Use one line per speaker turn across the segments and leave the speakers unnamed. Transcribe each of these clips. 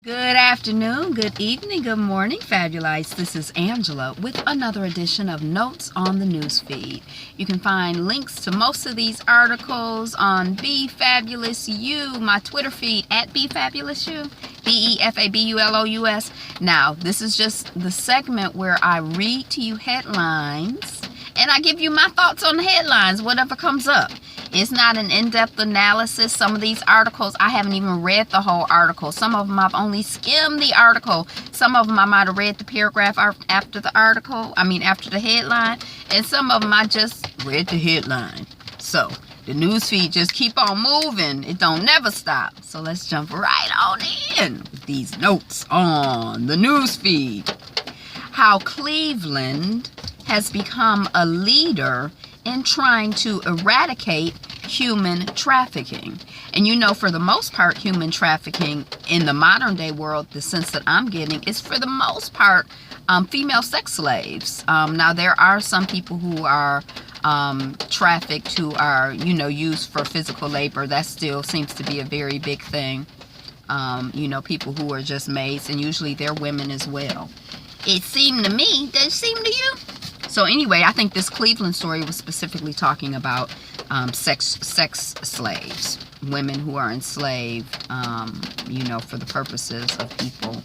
Good afternoon, good evening, good morning, Fabulites. This is Angela with another edition of Notes on the Newsfeed. You can find links to most of these articles on BeFabulousU, my Twitter feed at BeFabulousU, BeFabulous. Now, this is just the segment where I read to you headlines and I give you my thoughts on the headlines, whatever comes up. It's not an in-depth analysis. Some of these articles, I haven't even read the whole article. Some of them I've only skimmed the article. Some of them I might have read the paragraph after the article, after the headline. And some of them I just read the headline. So, the newsfeed just keep on moving. It don't never stop. So let's jump right on in with these notes on the newsfeed. How Cleveland has become a leader in trying to eradicate human trafficking. And you know, for the most part, human trafficking in the modern day world, the sense that I'm getting, is for the most part female sex slaves. Now, there are some people who are trafficked, who are, used for physical labor. That still seems to be a very big thing. People who are just maids, and usually they're women as well. It seemed to me. Does it seem to you? So anyway, I think this Cleveland story was specifically talking about sex slaves, women who are enslaved, for the purposes of people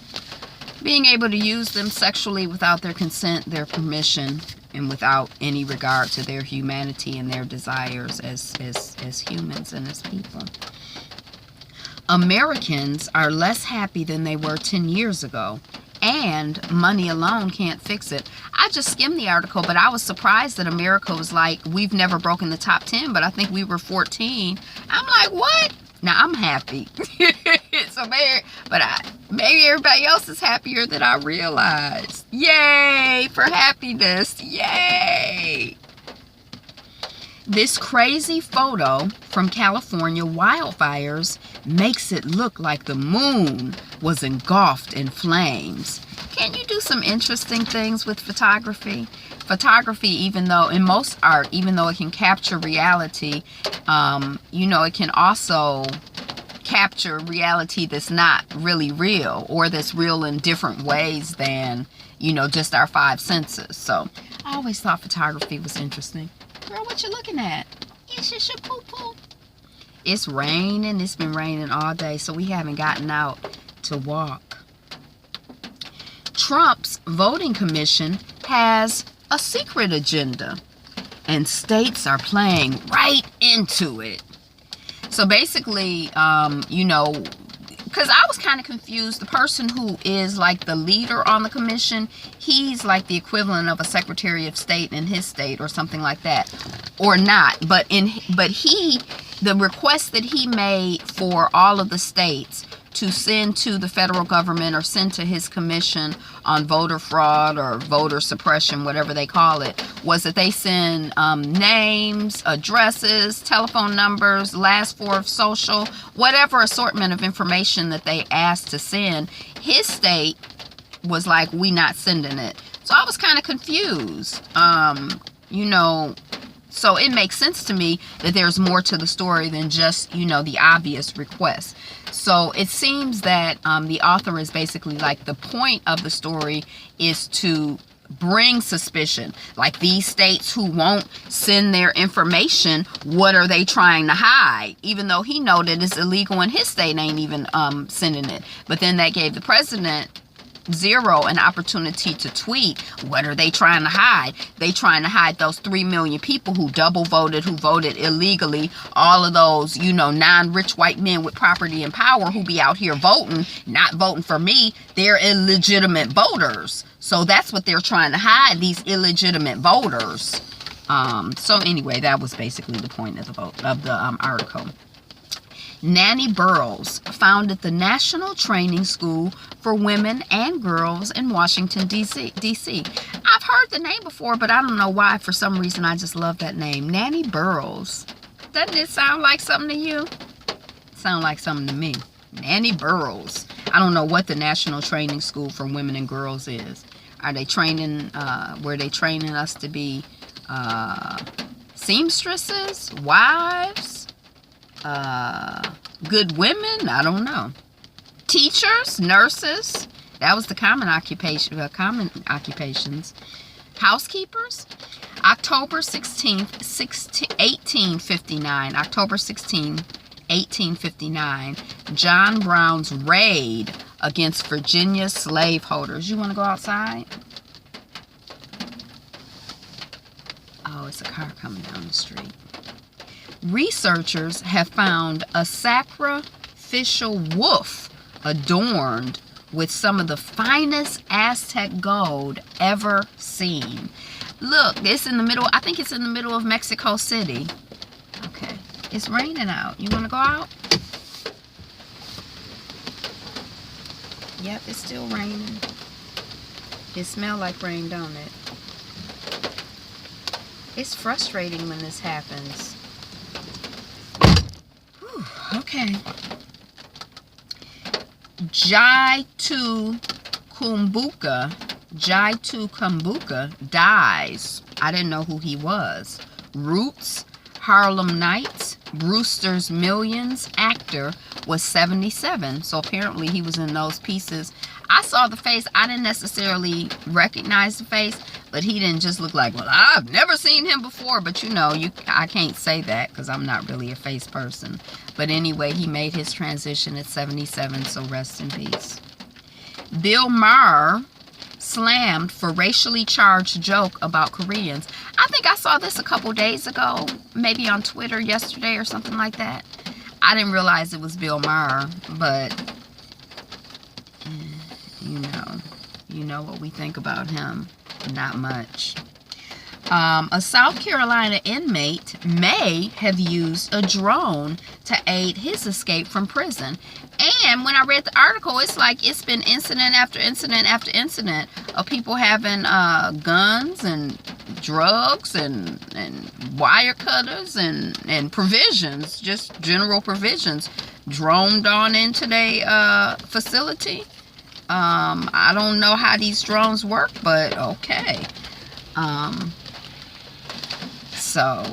being able to use them sexually without their consent, their permission, and without any regard to their humanity and their desires as humans and as people. Americans are less happy than they were 10 years ago. And money alone can't fix it. I just skimmed the article, but I was surprised that America was like, we've never broken the top 10, but I think we were 14. I'm like, what? Now, I'm happy. So maybe everybody else is happier than I realized. Yay for happiness. Yay. This crazy photo from California wildfires makes it look like the moon was engulfed in flames. Can you do some interesting things with photography? Photography, even though in most art, even though it can capture reality, it can also capture reality that's not really real, or that's real in different ways than, just our five senses. So I always thought photography was interesting. Girl, what you looking at? It's just your poo-poo. It's raining. It's been raining all day, so we haven't gotten out to walk. Trump's voting commission has a secret agenda, and states are playing right into it. So basically, because I was kind of confused. The person who is like the leader on the commission, he's like the equivalent of a secretary of state in his state or something like that, or not. But the request that he made for all of the states to send to the federal government or send to his commission on voter fraud or voter suppression, whatever they call it, was that they send names, addresses, telephone numbers, last four of social, whatever assortment of information that they asked to send. His state was like, we not sending it. So I was kind of confused. So it makes sense to me that there's more to the story than just, the obvious request. So it seems that the author is basically like, the point of the story is to bring suspicion. Like, these states who won't send their information, what are they trying to hide? Even though he know that it's illegal in his state, ain't even sending it. But then that gave the president Zero an opportunity to tweet. What are they trying to hide? They trying to hide those 3 million people who double voted, who voted illegally. All of those, non-rich white men with property and power who be out here voting, not voting for me. They're illegitimate voters. So that's what they're trying to hide, these illegitimate voters. So anyway, that was basically the point of the article. Nanny Burroughs founded the National Training School for Women and Girls in Washington, D.C. I've heard the name before, but I don't know why. For some reason, I just love that name. Nanny Burroughs. Doesn't it sound like something to you? Sound like something to me. Nanny Burroughs. I don't know what the National Training School for Women and Girls is. Are they training, were they training us to be seamstresses, wives, good women? I don't know. Teachers, nurses, that was the common occupations. Housekeepers. October 16th, 1859. October 16, 1859. John Brown's raid against Virginia slaveholders. You want to go outside? Oh, it's a car coming down the street. Researchers have found a sacrificial wolf adorned with some of the finest Aztec gold ever seen. Look, it's in the middle. I think it's in the middle of Mexico City. Okay, it's raining out. You want to go out? Yep, it's still raining. It smells like rain, don't it? It's frustrating when this happens. Whew, okay. Jaitu Kumbuka dies. I didn't know who he was. Roots, Harlem Nights, Brewster's Millions actor was 77. So apparently he was in those pieces. I saw the face. I didn't necessarily recognize the face, but he didn't just look like, well, I've never seen him before. But you know, I can't say that because I'm not really a face person. But anyway, he made his transition at 77, so rest in peace. Bill Maher slammed for racially charged joke about Koreans. I think I saw this a couple days ago, maybe on Twitter yesterday or something like that. I didn't realize it was Bill Maher, but you know what we think about him. Not much. A South Carolina inmate may have used a drone to aid his escape from prison. And when I read the article, it's like it's been incident after incident after incident of people having guns and drugs and wire cutters and provisions, just general provisions, droned on into their facility. I don't know how these drones work, but okay. So,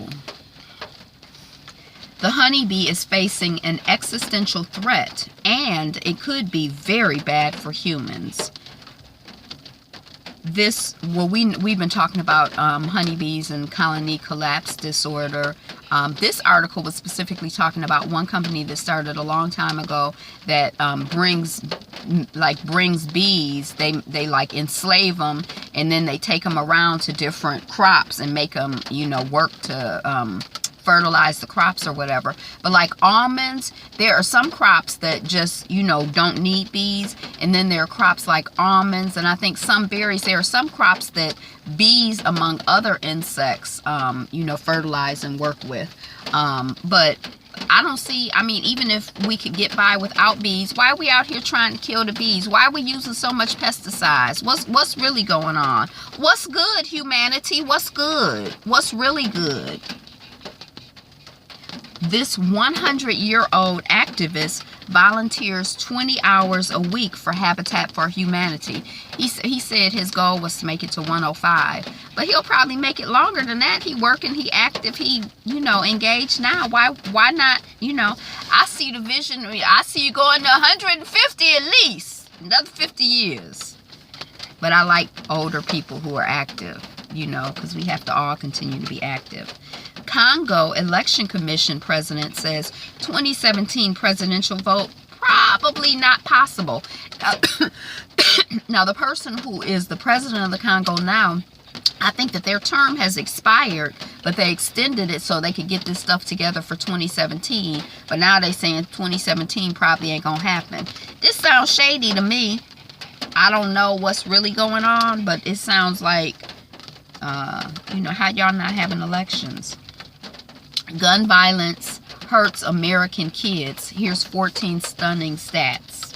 the honeybee is facing an existential threat, and it could be very bad for humans. We've been talking about honeybees and colony collapse disorder. This article was specifically talking about one company that started a long time ago that brings bees. They like enslave them, and then they take them around to different crops and make them, work to fertilize the crops or whatever. But like almonds, there are some crops that just, don't need bees. And then there are crops like almonds, and I think some berries. There are some crops that bees, among other insects, fertilize and work with. But I don't see, even if we could get by without bees, why are we out here trying to kill the bees? Why are we using so much pesticides? What's really going on? What's good, humanity? What's good? What's really good? This 100-year-old activist volunteers 20 hours a week for Habitat for Humanity. He said his goal was to make it to 105, but he'll probably make it longer than that. He working, he active, he engaged now. Why not? I see the vision. I see you going to 150 at least, another 50 years. But I like older people who are active, because we have to all continue to be active. Congo Election Commission president says 2017 presidential vote probably not possible. Now, the person who is the president of the Congo now, I think that their term has expired, but they extended it so they could get this stuff together for 2017. But now they're saying 2017 probably ain't gonna happen. This sounds shady to me. I don't know what's really going on, but it sounds like, how y'all not having elections. Gun violence hurts American kids. Here's 14 stunning stats.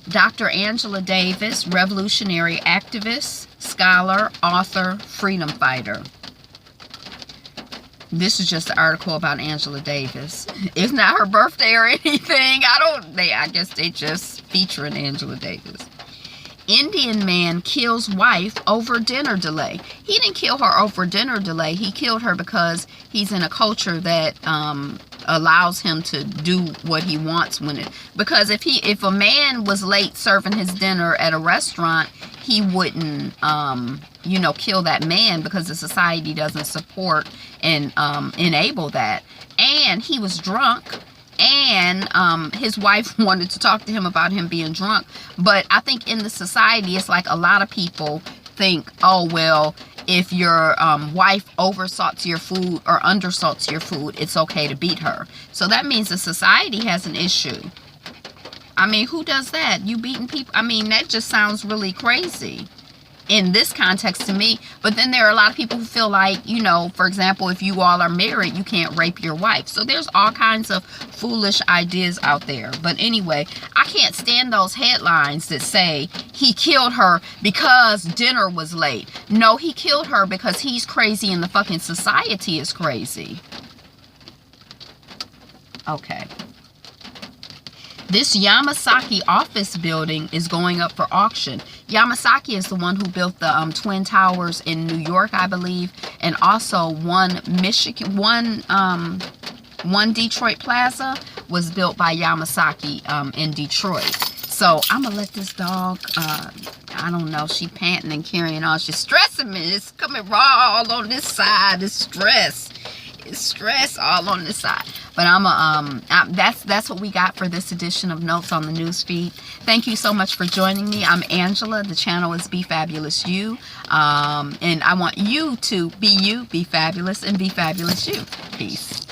Dr. Angela Davis, revolutionary activist, scholar, author, freedom fighter. This is just an article about Angela Davis. It's not her birthday or anything. I guess they just featuring Angela Davis. Indian man kills wife over dinner delay. He didn't kill her over dinner delay. He killed her because he's in a culture that allows him to do what he wants because if a man was late serving his dinner at a restaurant, he wouldn't you know, kill that man, because the society doesn't support and enable that. And he was drunk, and his wife wanted to talk to him about him being drunk. But I think in the society, it's like a lot of people think, oh, well, if your wife oversalts your food or undersalts your food, it's okay to beat her. So that means the society has an issue. I mean, who does that? You beating people? I mean, that just sounds really crazy in this context to me. But then there are a lot of people who feel like, you know, for example, if you all are married, you can't rape your wife. So there's all kinds of foolish ideas out there. But anyway, I can't stand those headlines that say he killed her because dinner was late. No, he killed her because he's crazy and the fucking society is crazy. Okay. This Yamasaki office building is going up for auction. Yamasaki is the one who built the Twin Towers in New York, I believe, and also one Detroit Plaza was built by Yamasaki in Detroit. So I'm gonna let this dog, I don't know, she panting and carrying on. She's stressing me. It's coming raw all on this side. It's stress. It's stress all on this side. But that's what we got for this edition of Notes on the Newsfeed. Thank you so much for joining me. I'm Angela. The channel is Be Fabulous You. And I want you to be you, be fabulous, and be fabulous you. Peace.